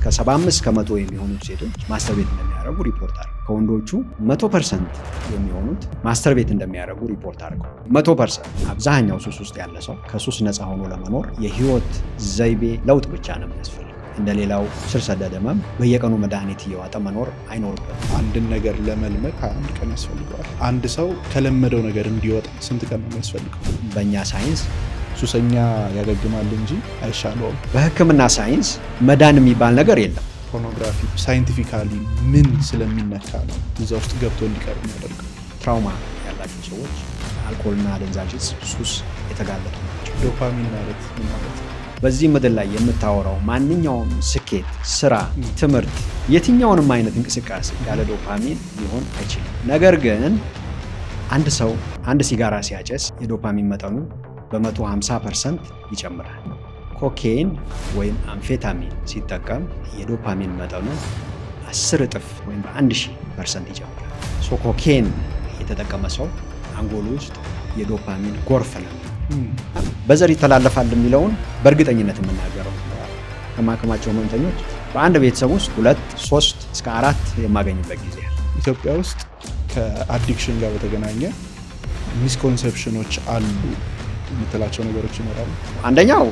ከ75 ከመቶ የሚሆኑት ሴቶች ማስተርቤት እንደሚያደርጉ ሪፖርት አድርገው ከወንዶቹ 100% የሚሆኑት ማስተርቤት እንደሚያደርጉ ሪፖርት አድርገው 100% አብዛኛው ሱስ ውስጥ ያለ ሰው ከሱስ ነፃ ሆኖ ለመኖር የህይወት ዘይቤ ለውጥ ብቻ ነው የሚያስፈልገው። እንደሌላው ስር ሰደደ ህመም በየቀኑ መድኃኒት እየዋጠ መኖር አይኖርበትም። አንድን ነገር ለመልመድ 21 ቀን ያስፈልገዋል። አንድ ሰው ከለመደው ነገር እንዲወጣ ስንት ቀን ነው የሚያስፈልገው? በእኛ ሳይንስ ሱሰኛ ያገግማል እንጂ አይሻለውም። በህክምና ሳይንስ መዳን የሚባል ነገር የለም። ፖርኖግራፊ ሳይንቲፊካሊ ምን ስለሚነካ ነው እዛ ውስጥ ገብቶ እንዲቀር የሚያደርገው? ትራውማ ያላቸው ሰዎች አልኮልና አደንዛዥ ዕፅ ሱስ የተጋለጡ ናቸው። ዶፓሚን ማለት ምን ማለት ነው? በዚህ ምድር ላይ የምታወራው ማንኛውም ስኬት፣ ስራ፣ ትምህርት፣ የትኛውንም አይነት እንቅስቃሴ ያለ ዶፓሚን ሊሆን አይችልም። ነገር ግን አንድ ሰው አንድ ሲጋራ ሲያጨስ የዶፓሚን መጠኑ በ150% ይጨምራል። ኮኬን ወይም አምፌታሚን ሲጠቀም የዶፓሚን መጠኑ 10 እጥፍ ወይም በ1000% ይጨምራል። ኮኬን የተጠቀመ ሰው አንጎሉ ውስጥ የዶፓሚን ጎርፍ ነው። በዘር ይተላለፋል የሚለውን በእርግጠኝነት የምናገረው ከማከማቸው ህመምተኞች በአንድ ቤተሰብ ውስጥ 2፣ 3 እስከ 4 የማገኝበት ጊዜ አለ። ኢትዮጵያ ውስጥ ከአዲክሽን ጋር በተገናኘ ሚስኮንሰፕሽኖች አሉ የምትላቸው ነገሮች ይኖራሉ? አንደኛው